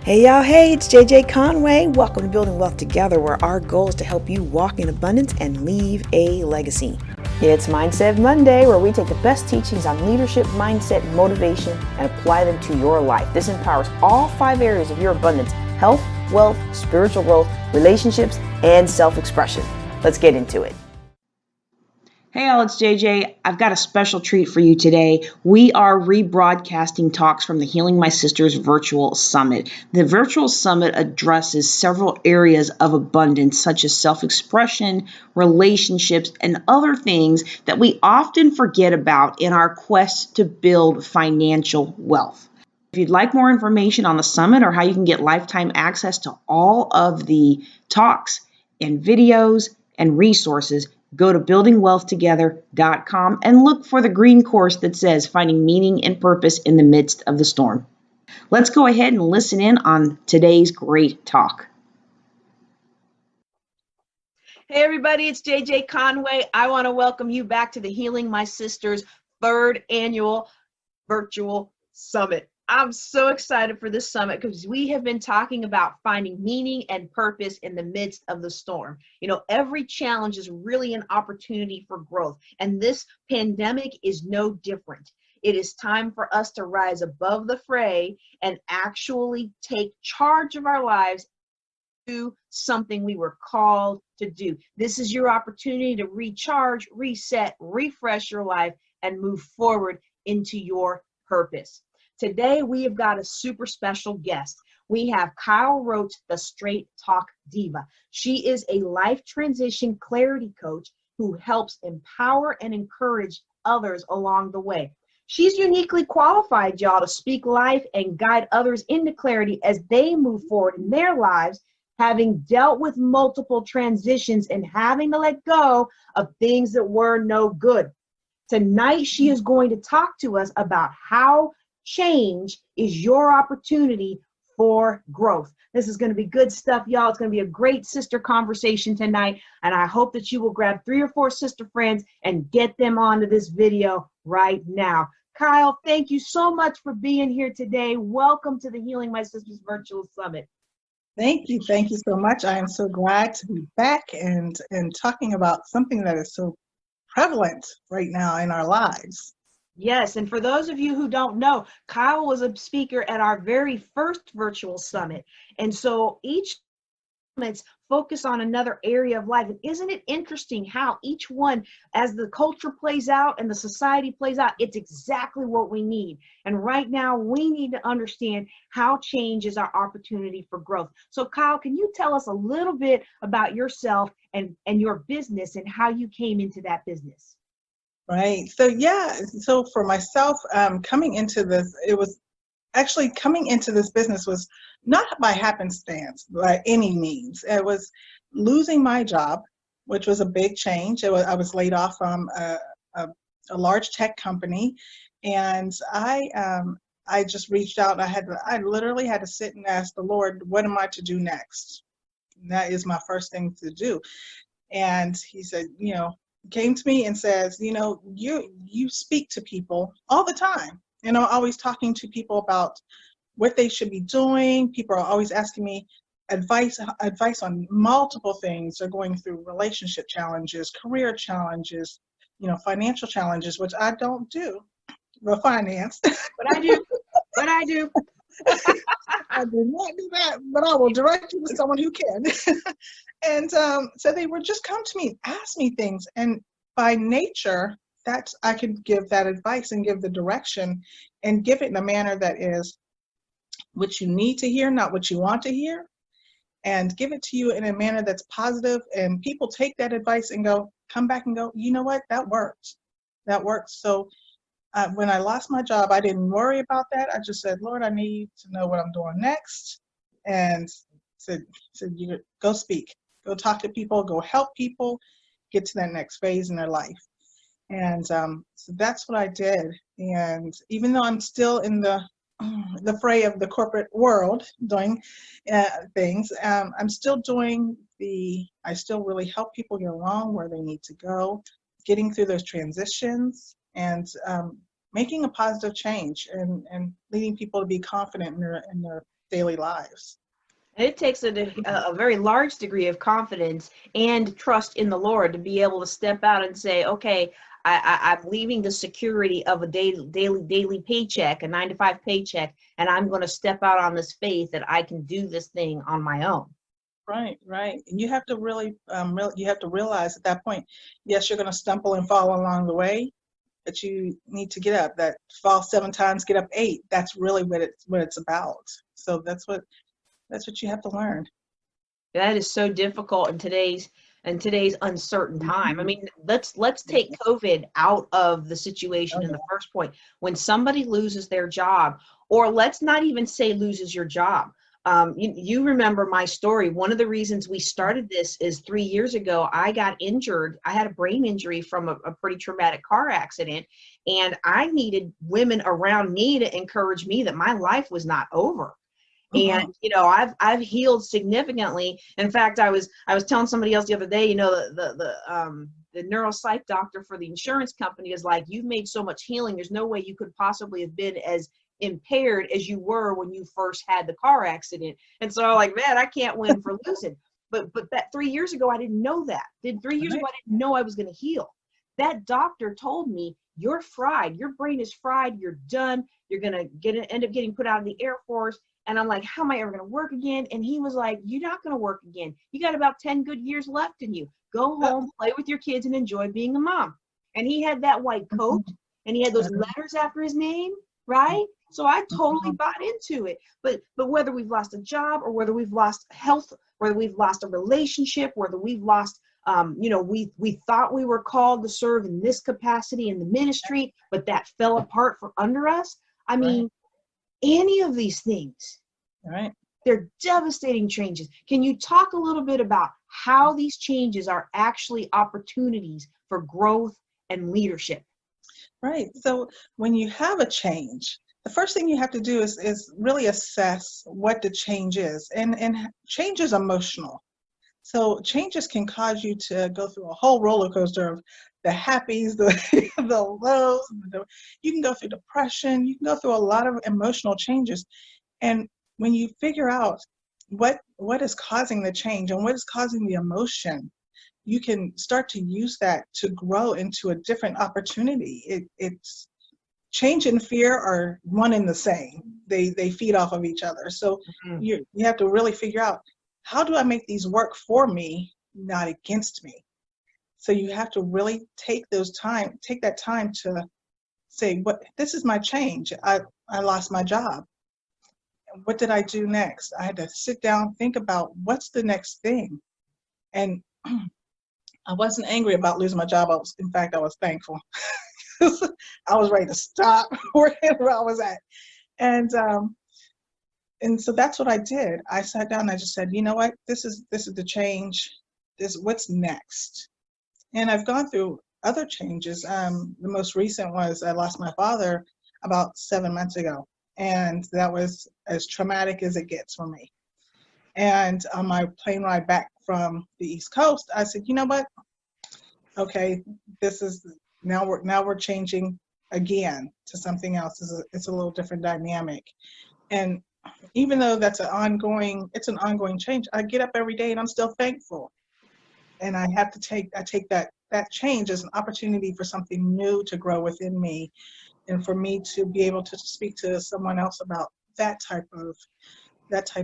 Hey y'all, hey, it's JJ Conway. Welcome to Building Wealth Together, where our goal is to help you walk in abundance and leave a legacy. It's Mindset Monday, where we take the best teachings on leadership, mindset, motivation, and apply them to your life. This empowers all 5 areas of your abundance: health, wealth, spiritual growth, relationships, and self-expression. Let's get into it. Hey all, it's JJ. I've got a special treat for you today. We are rebroadcasting talks from the Healing My Sisters virtual summit. The virtual summit addresses several areas of abundance, such as self-expression, relationships, and other things that we often forget about in our quest to build financial wealth. If you'd like more information on the summit or how you can get lifetime access to all of the talks and videos and resources, go to buildingwealthtogether.com and look for the green course that says Finding Meaning and Purpose in the Midst of the Storm. Let's go ahead and listen in on today's great talk. Hey everybody, it's JJ Conway. I want to welcome you back to the Healing My Sisters 3rd annual virtual summit. I'm so excited for this summit because we have been talking about finding meaning and purpose in the midst of the storm. You know, every challenge is really an opportunity for growth, and this pandemic is no different. It is time for us to rise above the fray and actually take charge of our lives, do something we were called to do. This is your opportunity to recharge, reset, refresh your life, and move forward into your purpose. Today, we have got a super special guest. We have Roach, the Straight Talk Diva. She is a life transition clarity coach who helps empower and encourage others along the way. She's uniquely qualified, y'all, to speak life and guide others into clarity as they move forward in their lives, having dealt with multiple transitions and having to let go of things that were no good. Tonight, she is going to talk to us about how change is your opportunity for growth. This is going to be good stuff, y'all. It's going to be a great sister conversation tonight, and I hope that you will grab 3 or 4 sister friends and get them onto this video right now. Kyle, thank you so much for being here today. Welcome to the Healing My Sisters Virtual Summit. Thank you. Thank you so much. I am so glad to be back and talking about something that is so prevalent right now in our lives. Yes, and for those of you who don't know, Kyle was a speaker at our very first virtual summit. And so each summits focus on another area of life. And isn't it interesting how each one, as the culture plays out and the society plays out, it's exactly what we need. And right now, we need to understand how change is our opportunity for growth. So Kyle, can you tell us a little bit about yourself and your business and how you came into that business? Right. So for myself, coming into this, coming into this business was not by happenstance by any means. It was losing my job, which was a big change. I was laid off from a large tech company, and I just reached out. I literally had to sit and ask the Lord, what am I to do next? And that is my first thing to do. And he said, came to me and says, you speak to people all the time, always talking to people about what they should be doing. People are always asking me advice on multiple things. They're going through relationship challenges, career challenges, financial challenges, which I don't do the finance. But I do. I do not do that, but I will direct you to someone who can. And so they would just come to me, ask me things. And by nature, that I could give that advice and give the direction and give it in a manner that is what you need to hear, not what you want to hear, and give it to you in a manner that's positive. And people take that advice and come back and go, you know what, that worked. That works. So when I lost my job, I didn't worry about that. I just said, Lord, I need to know what I'm doing next. And said you go speak, go talk to people, go help people get to that next phase in their life. And so that's what I did. And even though I'm still in the fray of the corporate world doing things, I'm still doing I still really help people get along where they need to go, getting through those transitions, and making a positive change and leading people to be confident in their daily lives. It takes a very large degree of confidence and trust in the Lord to be able to step out and say, okay, I'm leaving the security of a daily paycheck, a 9-to-5 paycheck, and I'm going to step out on this faith that I can do this thing on my own. Right, right. And you have to really, you have to realize at that point, yes, you're going to stumble and fall along the way, but you need to get up. That fall 7 times, get up 8. That's really what it's about. So that's what you have to learn. That is so difficult in today's uncertain time. I mean, let's take COVID out of the situation in the first point. When somebody loses their job, or let's not even say loses your job. You remember my story. One of the reasons we started this is 3 years ago, I got injured. I had a brain injury from a pretty traumatic car accident, and I needed women around me to encourage me that my life was not over. And I've healed significantly. In fact, I was telling somebody else the other day, the neuropsych doctor for the insurance company is like, you've made so much healing, there's no way you could possibly have been as impaired as you were when you first had the car accident. And so I'm like, man, I can't win for losing. But that 3 years ago, I didn't know that. 3 years ago, I didn't know I was going to heal. That doctor told me, you're fried. Your brain is fried. You're done. You're going to end up getting put out in the Air Force. And I'm like, how am I ever going to work again? And he was like, you're not going to work again. You got about 10 good years left in you. Go home, play with your kids, and enjoy being a mom. And he had that white coat, and he had those letters after his name, right? So I totally bought into it. But whether we've lost a job, or whether we've lost health, whether we've lost a relationship, whether we've lost, we thought we were called to serve in this capacity in the ministry, but that fell apart from under us. I mean, any of these things, they're devastating changes. Can you talk a little bit about how these changes are actually opportunities for growth and leadership? Right. So when you have a change, the first thing you have to do is really assess what the change is. And change is emotional. So changes can cause you to go through a whole roller coaster of the happies, the lows. You can go through depression. You can go through a lot of emotional changes. And when you figure out what is causing the change and what is causing the emotion, you can start to use that to grow into a different opportunity. It's change and fear are one and the same. They feed off of each other. So you have to really figure out, how do I make these work for me, not against me? So you have to really take that time to say, this is my change. I lost my job. What did I do next? I had to sit down, think about what's the next thing. And I wasn't angry about losing my job. In fact, I was thankful. I was ready to stop wherever I was at. And so that's what I did. I sat down and I just said, you know what, this is the change. What's next? And I've gone through other changes. The most recent was I lost my father about 7 months ago. And that was as traumatic as it gets for me. And on my plane ride back from the East Coast, I said, you know what? Okay, now we're changing again to something else. It's a little different dynamic. And even though it's an ongoing change, I get up every day and I'm still thankful. And I take that change as an opportunity for something new to grow within me, and for me to be able to speak to someone else about that type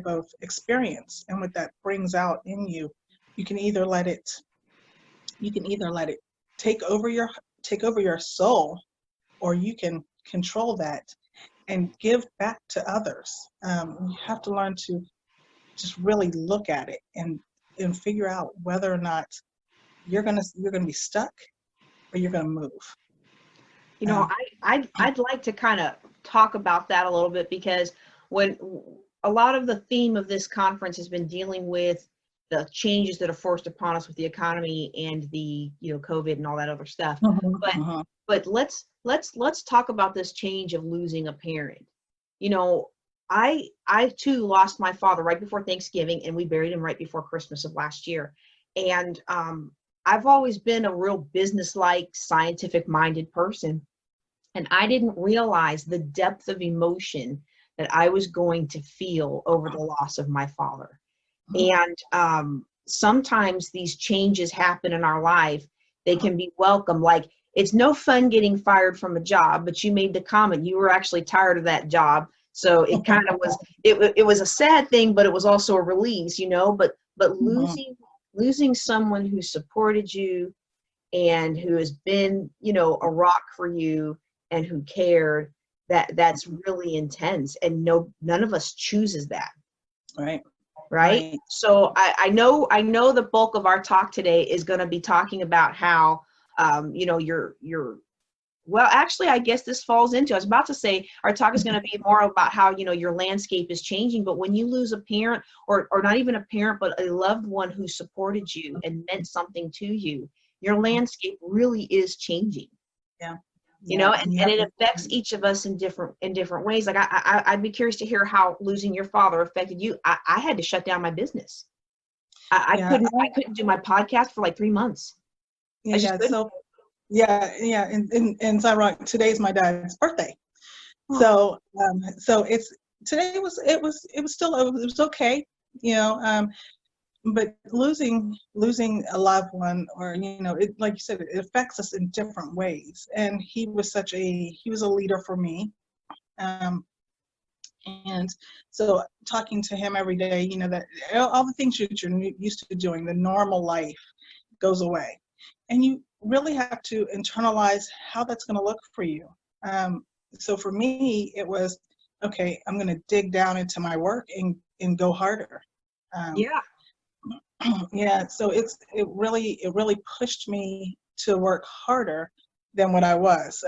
of experience and what that brings out in you. You can either let it take over your soul, or you can control that and give back to others. You have to learn to just really look at it and figure out whether or not you're gonna be stuck or you're gonna move. I'd like to kind of talk about that a little bit, because when a lot of the theme of this conference has been dealing with the changes that are forced upon us with the economy and the COVID and all that other stuff. But let's talk about this change of losing a parent. I too lost my father right before Thanksgiving, and we buried him right before Christmas of last year. And I've always been a real business-like, scientific-minded person, and I didn't realize the depth of emotion that I was going to feel over the loss of my father. And sometimes these changes happen in our life. They can be welcome. Like, it's no fun getting fired from a job, but you made the comment you were actually tired of that job. So it kind of was, it was a sad thing, but it was also a release, you know, but losing someone who supported you and who has been, you know, a rock for you and who cared, that's really intense. And none of us chooses that. Right. Right. Right. So I know the bulk of our talk today is going to be talking about how, you know, well, actually, I guess this falls into, I was about to say, our talk is going to be more about how, you know, your landscape is changing. But when you lose a parent, or not even a parent, but a loved one who supported you and meant something to you, your landscape really is changing. Yeah. You know, And you and have it to, affects each of us in different ways. Like I'd be curious to hear how losing your father affected you. I had to shut down my business. I yeah, couldn't do my podcast for like 3 months. I just yeah. couldn't. So yeah, and it's ironic. Today's my dad's birthday. Oh, So today was still, it was okay, you know. But losing a loved one, or you know, it, like you said, it affects us in different ways. And he was a leader for me. Um, and so talking to him every day, you know, that all the things that you're used to doing, the normal life goes away, and you really have to internalize how that's going to look for you. Um, so for me, it was, okay, I'm going to dig down into my work and go harder. Um, yeah, yeah, so it really pushed me to work harder than what I was.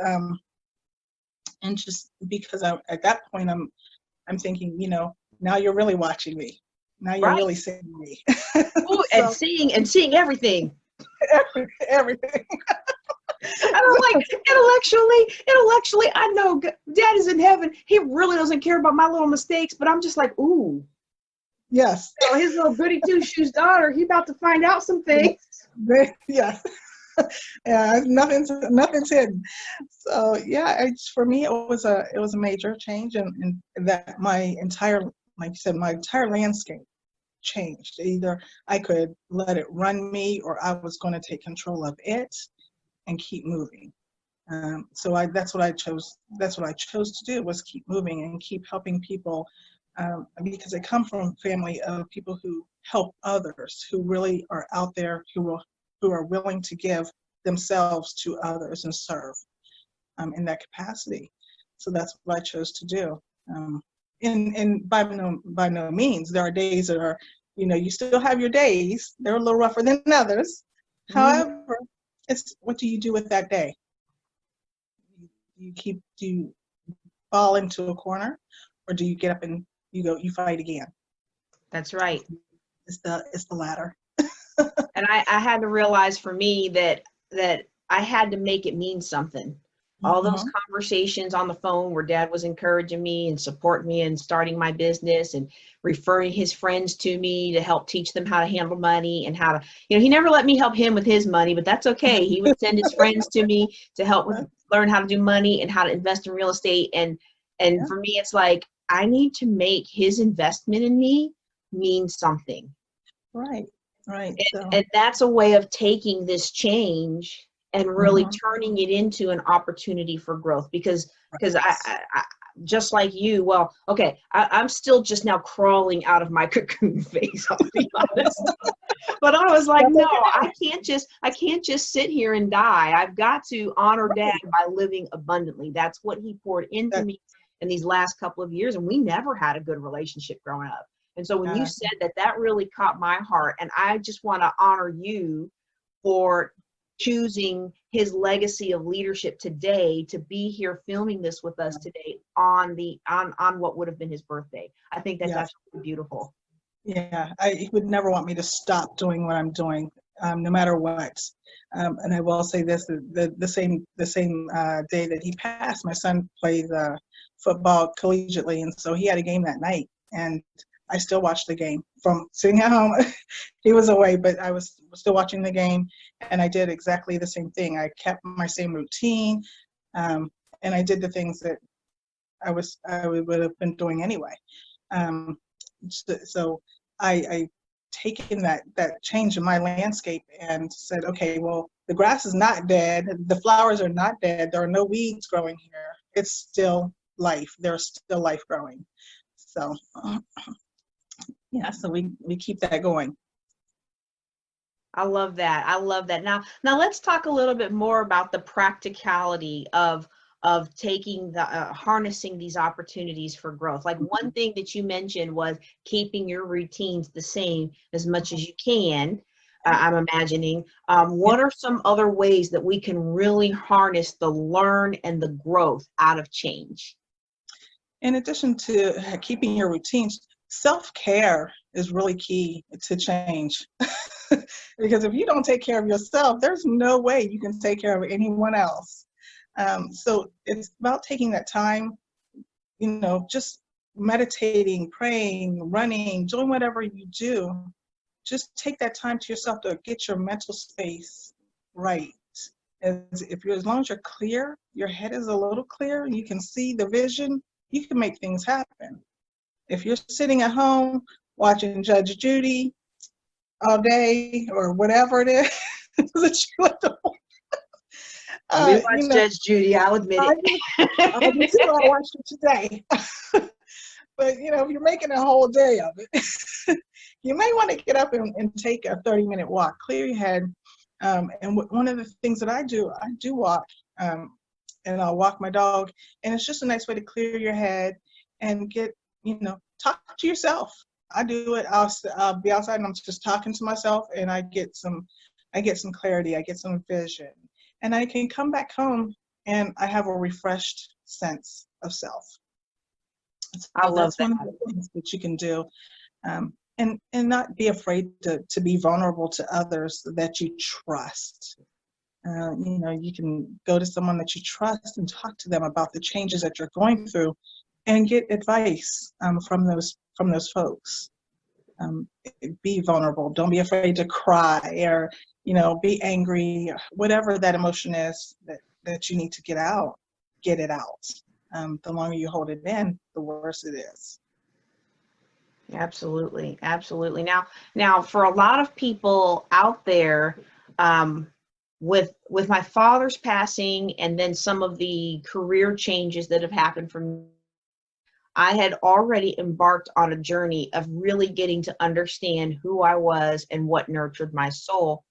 And just because at that point I'm thinking, you know, now you're really watching me. Now you're right. really seeing me. Oh, So and seeing everything. everything. And I'm like, intellectually, I know Dad is in heaven. He really doesn't care about my little mistakes, but I'm just like, ooh, Yes. you know, his little goody two shoes daughter, he about to find out some things. Yes. Yeah, nothing's hidden. So yeah, for me it was a major change, and that my entire, like you said, my entire landscape changed. Either I could let it run me, or I was going to take control of it and keep moving. So that's what I chose. That's what I chose to do, was keep moving and keep helping people, because I come from a family of people who help others, who really are out there, who are willing to give themselves to others and serve, in that capacity. So that's what I chose to do. And by no means, there are days that are, you know, you still have your days. They're a little rougher than others. Mhm. However, it's what do you do with that day? Do you fall into a corner, or do you get up and you fight again? That's right. It's the latter. And I had to realize for me that I had to make it mean something. All those Mm-hmm. conversations on the phone where Dad was encouraging me and supporting me in starting my business and referring his friends to me to help teach them how to handle money and how to, you know, he never let me help him with his money, but that's okay. He would send his friends to me to help with learn how to do money and how to invest in real estate. And Yeah, for me, it's like, I need to make his investment in me mean something. right, right. So, And that's a way of taking this change and really mhm, turning it into an opportunity for growth. Because right. I just like you, well, okay, I'm still just now crawling out of my cocoon phase, I'll be honest. But I was like, That's no, okay. I can't just sit here and die. I've got to honor Dad by living abundantly. That's what he poured into That, me in these last couple of years. And we never had a good relationship growing up. And so when you uh, said that, that really caught my heart. And I just want to honor you for choosing his legacy of leadership today to be here filming this with us today on on what would have been his birthday. I think that's yes, absolutely beautiful. yeah. He would never want me to stop doing what I'm doing, no matter what. And I will say this: the same day that he passed, my son plays football collegiately, and so he had a game that night, and I still watched the game from sitting at home. He was away, but I was still watching the game, and I did exactly the same thing. I kept my same routine, and I did the things that would have been doing anyway. Um, so I taken that change in my landscape and said, okay, well, the grass is not dead, the flowers are not dead, there are no weeds growing here. It's still life. There's still life growing. So yeah, so we keep that going. I love that. I love that. Now let's talk a little bit more about the practicality of taking the harnessing these opportunities for growth. Like one thing that you mentioned was keeping your routines the same as much as you can. I'm imagining. What are some other ways that we can really harness the learn and the growth out of change? In addition to keeping your routines, self-care is really key to change. Because if you don't take care of yourself, there's no way you can take care of anyone else. So it's about taking that time, just meditating, praying, running, doing whatever you do. Just take that time to yourself to get your mental space right. As long as you're clear, your head is a little clear, you can see the vision, you can make things happen. If you're sitting at home watching Judge Judy all day or whatever it is that you like to watch, We watch Judge Judy, I'll admit I it. do too, I watched it today. But if you're making a whole day of it, you may want to get up and take a 30-minute walk, clear your head. And one of the things that I do walk, and I'll walk my dog, and it's just a nice way to clear your head and get, talk to yourself. I do it. I'll be outside and I'm just talking to myself, and I get some clarity. I get some vision, and I can come back home and I have a refreshed sense of self. I So love that's that. one of the things that you can do, and not be afraid to be vulnerable to others that you trust. You can go to someone that you trust and talk to them about the changes that you're going through, and get advice from those folks. Be vulnerable. Don't be afraid to cry or be angry. Whatever that emotion is that you need to get out, get it out. The longer you hold it in, the worse it is. Absolutely, absolutely. Now, for a lot of people out there, with my father's passing, and then some of the career changes that have happened for me, I had already embarked on a journey of really getting to understand who I was and what nurtured my soul.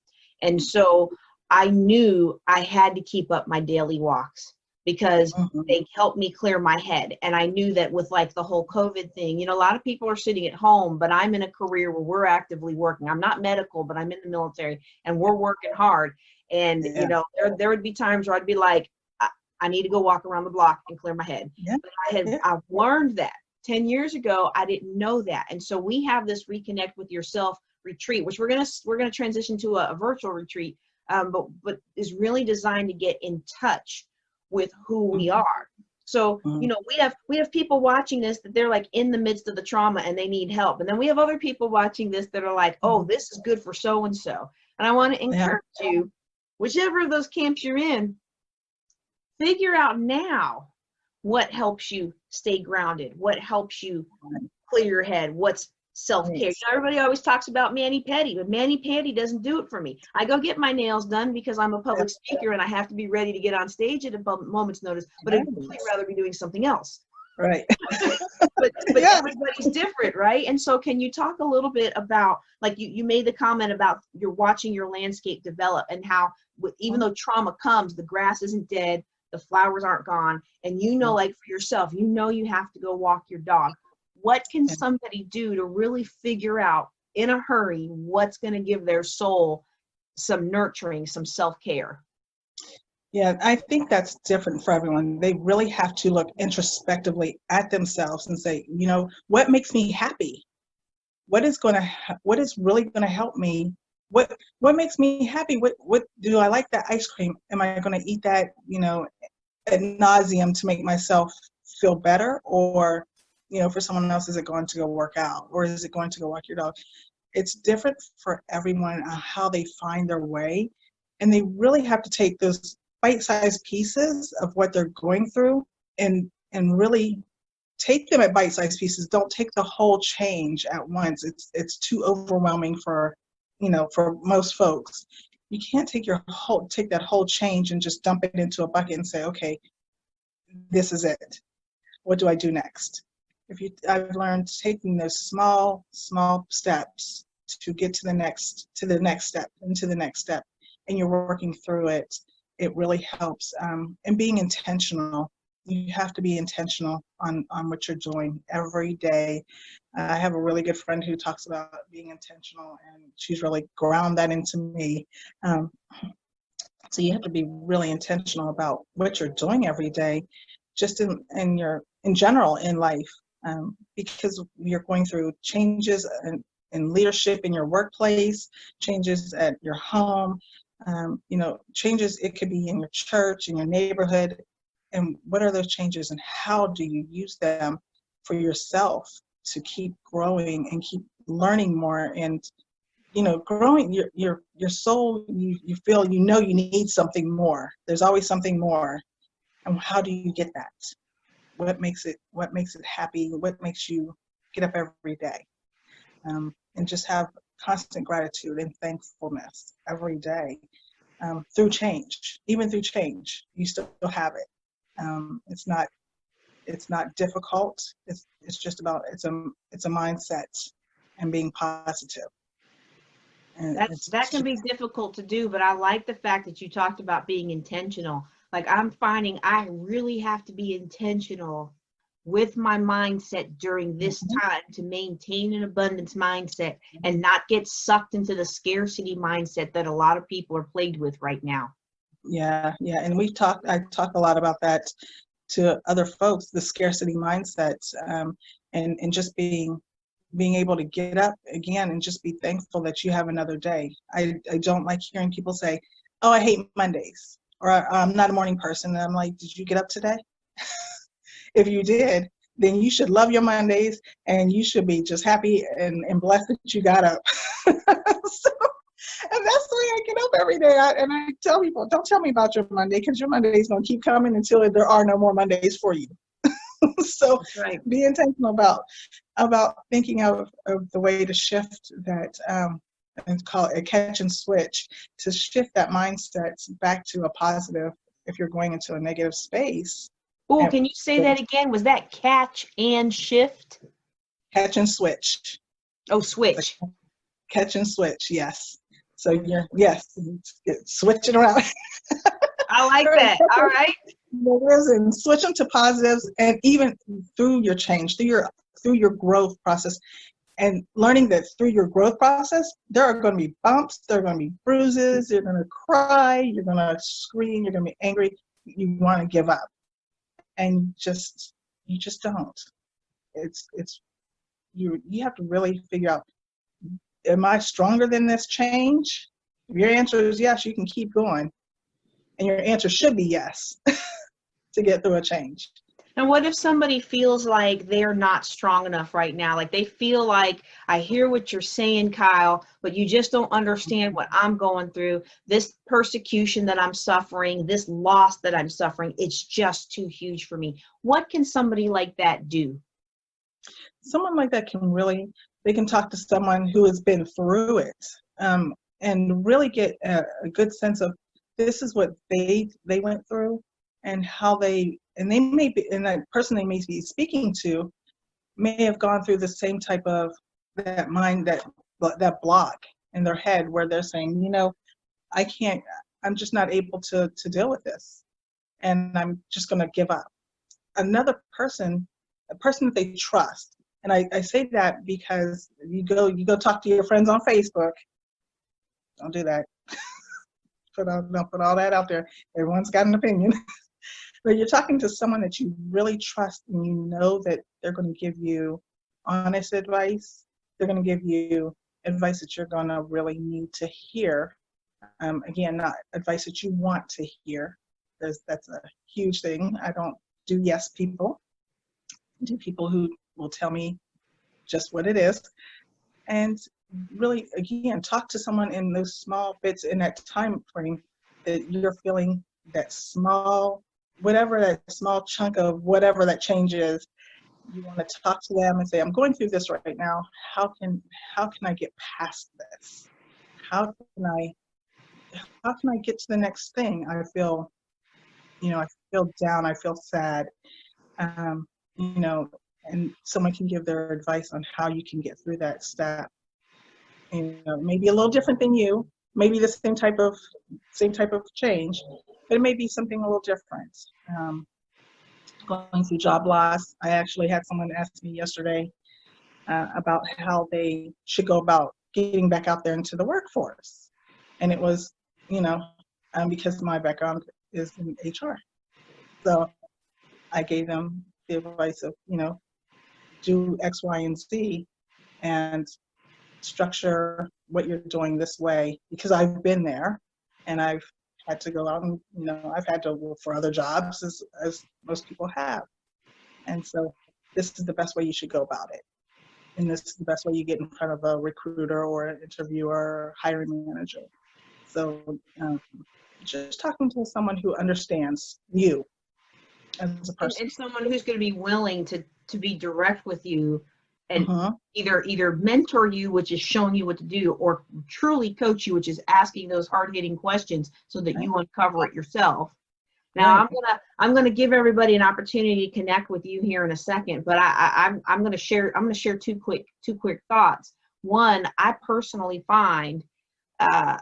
And so I knew I had to keep up my daily walks because they helped me clear my head. And I knew that with like the whole COVID thing, a lot of people are sitting at home, but I'm in a career where we're actively working. I'm not medical, but I'm in the military and we're working hard. And, Yeah. there would be times where I'd be like, I need to go walk around the block and clear my head. Yeah. But I've learned that 10 years ago. I didn't know that. And so we have this reconnect with yourself retreat, which we're going to transition to a virtual retreat, but is really designed to get in touch with who we are. So, we have people watching this that they're like in the midst of the trauma and they need help. And then we have other people watching this that are like, oh, this is good for so-and-so. And I want to encourage you, whichever of those camps you're in, figure out now what helps you stay grounded, what helps you clear your head, what's self-care. Everybody always talks about mani-pedi, but mani-pedi doesn't do it for me. I go get my nails done because I'm a public speaker and I have to be ready to get on stage at a moment's notice, but I'd really rather be doing something else. Right. but everybody's different, right? And so can you talk a little bit about, like you made the comment about you're watching your landscape develop and how even though trauma comes, the grass isn't dead, the flowers aren't gone, and like for yourself, you have to go walk your dog. What can somebody do to really figure out in a hurry what's going to give their soul some nurturing, some self-care? Yeah, I think that's different for everyone. They really have to look introspectively at themselves and say, what makes me happy? What is really going to help me? What makes me happy? What do I like that ice cream? Am I going to eat that, ad nauseum to make myself feel better? Or, for someone else, is it going to go work out? Or is it going to go walk your dog? It's different for everyone on how they find their way. And they really have to take those bite-sized pieces of what they're going through and and really take them at bite-sized pieces. Don't take the whole change at once. It's too overwhelming for, for most folks. You can't take that whole change and just dump it into a bucket and say, okay, this is it. What do I do next? I've learned taking those small steps to get to the next step and to the next step, and you're working through it. It really helps. And being intentional. You have to be intentional on what you're doing every day. I have a really good friend who talks about being intentional, and she's really ground that into me. So you have to be really intentional about what you're doing every day, just in general in life, because you're going through changes in leadership in your workplace, changes at your home, changes. It could be in your church, in your neighborhood, and what are those changes, and how do you use them for yourself to keep growing and keep learning more, and growing your soul. You feel you need something more. There's always something more, and how do you get that? What makes it happy? What makes you get up every day, and just have constant gratitude and thankfulness every day, through change. Even through change, you still have it. It's not difficult. It's just about it's a mindset and being positive. And That can be difficult to do, but I like the fact that you talked about being intentional. Like, I'm finding I really have to be intentional with my mindset during this time to maintain an abundance mindset and not get sucked into the scarcity mindset that a lot of people are plagued with right now. Yeah, and I talk a lot about that to other folks, the scarcity mindset, and just being able to get up again and just be thankful that you have another day. I don't like hearing people say, oh, I hate Mondays, or I'm not a morning person. And I'm like, did you get up today? If you did, then you should love your Mondays, and you should be just happy and blessed that you got up. So, and that's the way I get up every day. And I tell people, don't tell me about your Monday, because your Monday is going to keep coming until there are no more Mondays for you. So That's right. be intentional about thinking of the way to shift that, and call it a catch and switch, to shift that mindset back to a positive if you're going into a negative space. Oh, And can you say that again? Was that catch and shift? catch and switch. Oh, switch. Catch and switch, yes. So switch it around. I like that. All right. And switch them to positives, and even through your change, through your growth process, and learning that through your growth process, there are going to be bumps, there are going to be bruises, you're going to cry, you're going to scream, you're going to be angry, you want to give up, and you just don't. You have to really figure out, am I stronger than this change? If your answer is yes, you can keep going, and your answer should be yes to get through a change. And what if somebody feels like they're not strong enough right now? Like, they feel like, I hear what you're saying, Kyle, but you just don't understand what I'm going through. This persecution that I'm suffering, this loss that I'm suffering, it's just too huge for me. What can somebody like that do? Someone like that they can talk to someone who has been through it, and really get a good sense of, this is what they went through, and they may be, and that person they may be speaking to may have gone through the same type of that block in their head, where they're saying, I'm just not able to deal with this, and I'm just going to give up. Another person, a person that they trust, and I say that because you go talk to your friends on Facebook. Don't do that. Don't put all that out there. Everyone's got an opinion. But you're talking to someone that you really trust, and you know that they're going to give you honest advice. They're going to give you advice that you're going to really need to hear. Again, not advice that you want to hear, because that's a huge thing. I don't do yes people. I do people who will tell me just what it is. And really, again, talk to someone in those small bits, in that time frame that you're feeling that small whatever that small chunk of whatever that change is, you want to talk to them and say, I'm going through this right now. How can I get past this? How can I how can I get to the next thing? I feel down, I feel sad. Um, you know, and someone can give their advice on how you can get through that step. Maybe a little different than you, maybe the same type of change, but it may be something a little different. Um, Going through job loss, I actually had someone ask me yesterday about how they should go about getting back out there into the workforce, and it was, you know, because my background is in HR, so I gave them the advice of, do X, Y, and Z, and structure what you're doing this way, because I've been there and I've had to go out and, I've had to look for other jobs as most people have. And so this is the best way you should go about it. And this is the best way you get in front of a recruiter or an interviewer or hiring manager. So just talking to someone who understands you as a person. And someone who's going to be willing to be direct with you and Uh-huh. either mentor you, which is showing you what to do, or truly coach you, which is asking those hard-hitting questions so that you uncover it yourself. Now, Right. I'm gonna give everybody an opportunity to connect with you here in a second, but I'm gonna share two quick thoughts. One, I personally find I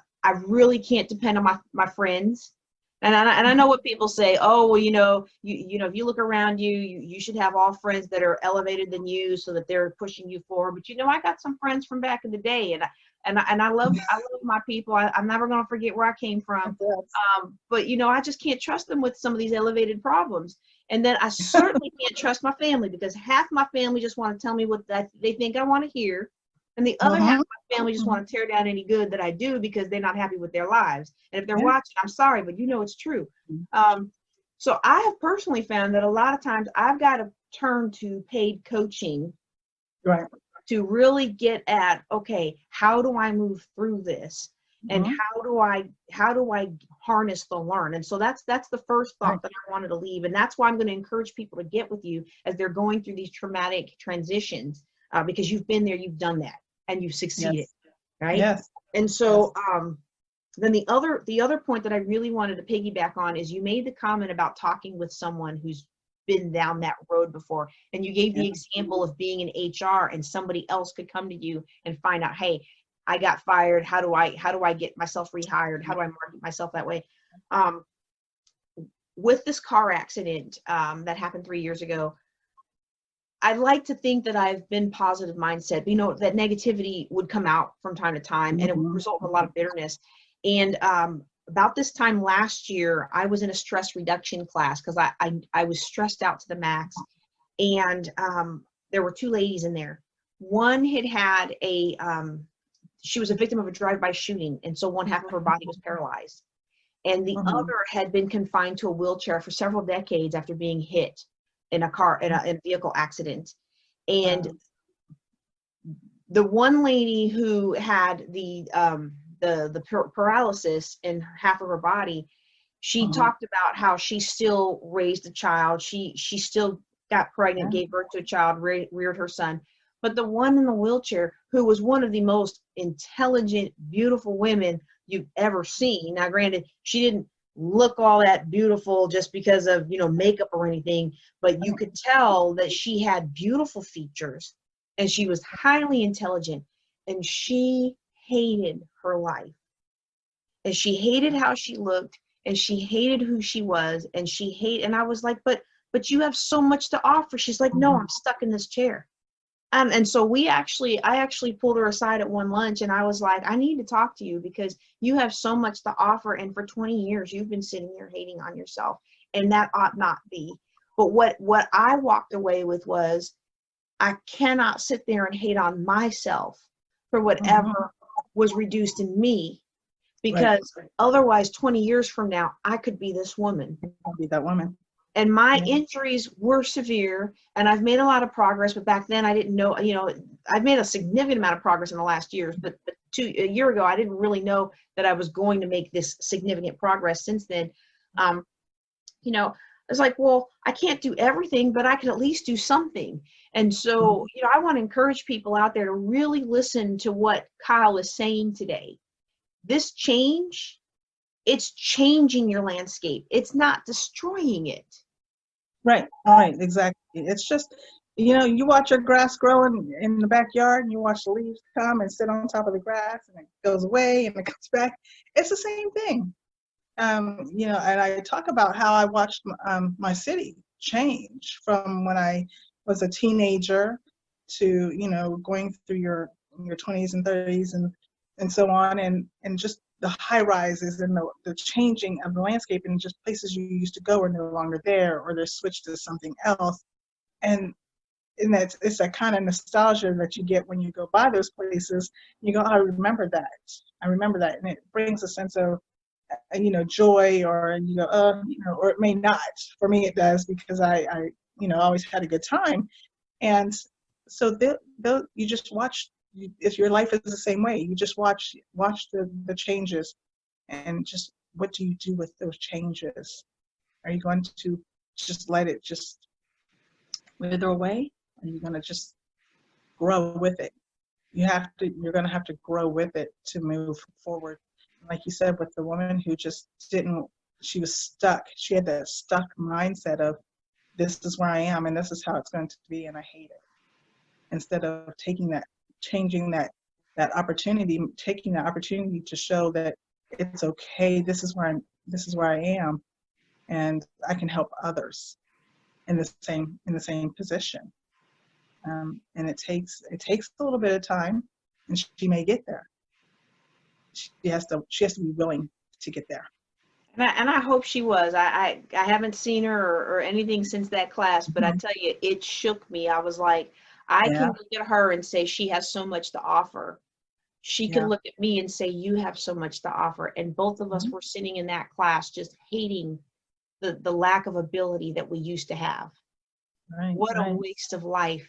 really can't depend on my friends. And I know what people say. Oh, well, if you look around you should have all friends that are elevated than you, so that they're pushing you forward. But I got some friends from back in the day, and I love my people. I'm never gonna forget where I came from. But I just can't trust them with some of these elevated problems. And then I certainly can't trust my family, because half my family just want to tell me what they think I want to hear, and the other half Uh-huh. of my family just want to tear down any good that I do because they're not happy with their lives. And if they're Yeah. watching, I'm sorry, but it's true. So I have personally found that a lot of times I've got to turn to paid coaching Right. to really get at, okay, how do I move through this? And Uh-huh. how do I harness the learn? And so that's the first Right. thought that I wanted to leave. And that's why I'm going to encourage people to get with you as they're going through these traumatic transitions, because you've been there, you've done that, and you've succeeded, Yes. right? Yes. And Yes. so then the other point that I really wanted to piggyback on is you made the comment about talking with someone who's been down that road before, and you gave the Yeah. example of being in HR and somebody else could come to you and find out, hey, I got fired. How do I get myself rehired? How do I market myself that way? With this car accident that happened 3 years ago, I like to think that I've been positive mindset. That negativity would come out from time to time, and it would Mhm. result in a lot of bitterness. And about this time last year, I was in a stress reduction class because I was stressed out to the max. And there were two ladies in there. One had she was a victim of a drive-by shooting, and so one half of her body was paralyzed. And the Mhm. other had been confined to a wheelchair for several decades after being hit in a vehicle accident. And the one lady who had the paralysis in half of her body, she Mhm. talked about how she still raised a child. She still got pregnant, Yeah. gave birth to a child, reared her son. But the one in the wheelchair, who was one of the most intelligent, beautiful women you've ever seen. Now, granted, she didn't look all that beautiful just because of makeup or anything, but you could tell that she had beautiful features, and she was highly intelligent, and she hated her life, and she hated how she looked, and she hated who she was, and I was like, but you have so much to offer. She's like, no, Mhm. I'm stuck in this chair. And so I actually pulled her aside at one lunch, and I was like, I need to talk to you because you have so much to offer, and for 20 years you've been sitting here hating on yourself, and that ought not be. But what I walked away with was, I cannot sit there and hate on myself for Mhm. whatever was reduced in me, Right. because otherwise 20 years from now I could be this woman. I'll be that woman. And my Yeah. injuries were severe, and I've made a lot of progress, but back then I didn't know, I've made a significant amount of progress in the last years, but a year ago I didn't really know that I was going to make this significant progress since then. um, you know It's like, well, I can't do everything, but I can at least do something. And so, I want to encourage people out there to really listen to what Kyle is saying today. This change, it's changing your landscape. It's not destroying it. Right, right, exactly. It's just, you watch your grass grow in the backyard, and you watch the leaves come and sit on top of the grass, and it goes away and it comes back. It's the same thing. And I talk about how I watched my city change from when I was a teenager to, going through your 20s and 30s and so on, and just the high rises and the changing of the landscape, and just places you used to go are no longer there, or they're switched to something else. And it's that kind of nostalgia that you get when you go by those places. You go, I remember that. I remember that. And it brings a sense of, joy, or, or it may not. For me, it does, because I always had a good time. And so you just watch, if your life is the same way, you just watch the changes, and just, what do you do with those changes? Are you going to just let it just wither away? Are you going to just grow with it? You're going to have to grow with it to move forward. Like you said, with the woman who just she was stuck. She had that stuck mindset of, this is where I am and this is how it's going to be, and I hate it. Instead of changing that opportunity, taking that opportunity to show that it's okay, this is where I am, and I can help others in the same position. And it takes a little bit of time, and she may get there. She has to be willing to get there. And I hope she was. I haven't seen her or anything since that class, but I tell you, it shook me. I was like, I Yeah. can look at her and say she has so much to offer. She can Yeah. look at me and say, you have so much to offer. And both of us were sitting in that class just hating the lack of ability that we used to have. Right. What a Right. waste of life.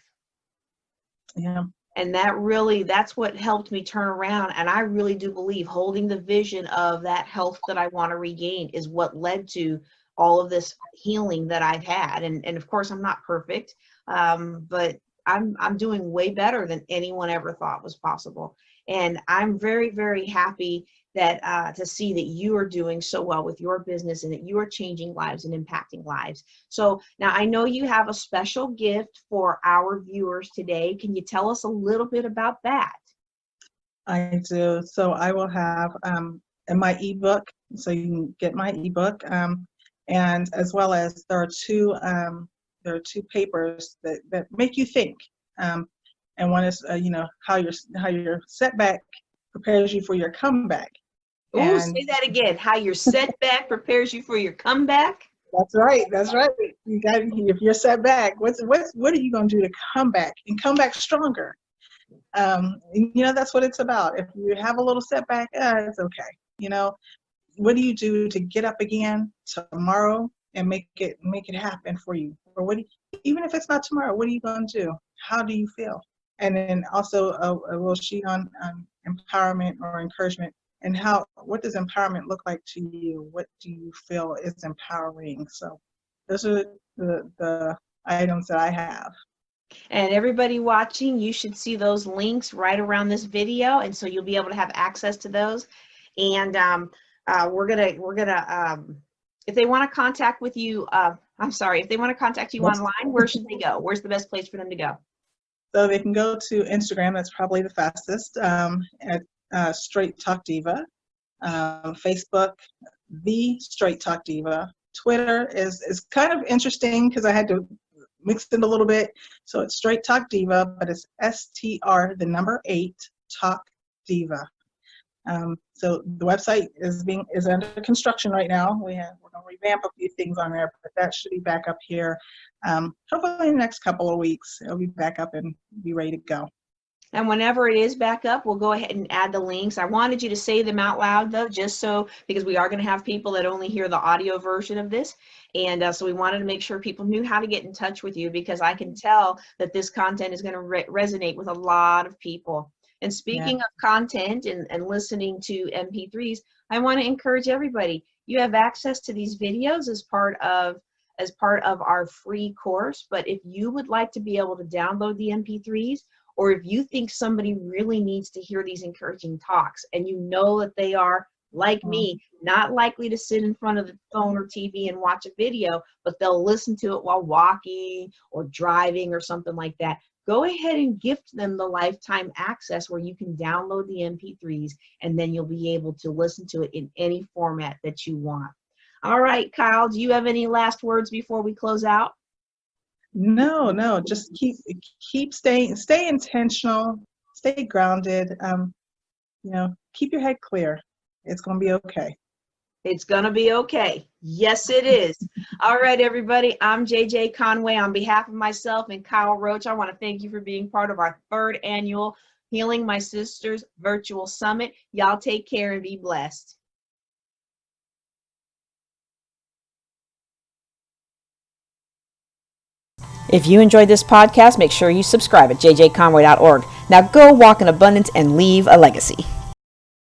Yeah. And that's what helped me turn around. And I really do believe holding the vision of that health that I want to regain is what led to all of this healing that I've had. And of course, I'm not perfect, but I'm doing way better than anyone ever thought was possible. And I'm very, very happy that to see that you are doing so well with your business and that you are changing lives and impacting lives. So now I know you have a special gift for our viewers today. Can you tell us a little bit about that? I do. So I will have in my ebook, so you can get my ebook, and as well as there are two papers that make you think, and one is how your setback prepares you for your comeback. Oh, And say that again. How your setback prepares you for your comeback. that's right. That's right. You got, if you're set back, what are you going to do to come back and come back stronger? That's what it's about. If you have a little setback, it's okay. What do you do to get up again tomorrow and make it happen for you? Or even if it's not tomorrow, what are you going to do? How do you feel? And then also a little sheet on empowerment or encouragement, and what does empowerment look like to you? What do you feel is empowering? So those are the items that I have. And everybody watching, you should see those links right around this video, and so you'll be able to have access to those. And we're gonna if they want to contact with you, if they want to contact you online, where should they go? Where's the best place for them to go? So they can go to Instagram. That's probably the fastest, at Straight Talk Diva. Facebook, The Straight Talk Diva. Twitter is kind of interesting because I had to mix it a little bit. So it's Straight Talk Diva, but it's STR, the number 8, Talk Diva. So the website is under construction right now. We're going to revamp a few things on there, but that should be back up here. Hopefully in the next couple of weeks, it'll be back up and be ready to go. And whenever it is back up, we'll go ahead and add the links. I wanted you to say them out loud, though, because we are going to have people that only hear the audio version of this. And so we wanted to make sure people knew how to get in touch with you, because I can tell that this content is going to resonate with a lot of people. And speaking of content and listening to MP3s, I want to encourage everybody. You have access to these videos as part of as part of our free course. But if you would like to be able to download the MP3s, or if you think somebody really needs to hear these encouraging talks and you know that they are, like me, not likely to sit in front of the phone or TV and watch a video, but they'll listen to it while walking or driving or something like that, go ahead and gift them the lifetime access where you can download the MP3s, and then you'll be able to listen to it in any format that you want. All right, Kyle, do you have any last words before we close out? No, just stay intentional, stay grounded, keep your head clear. It's going to be okay. It's going to be okay. Yes, it is. All right, everybody. I'm JJ Conway. On behalf of myself and Kyle Roach, I want to thank you for being part of our 3rd annual Healing My Sisters Virtual Summit. Y'all take care and be blessed. If you enjoyed this podcast, make sure you subscribe at jjconway.org. Now go walk in abundance and leave a legacy.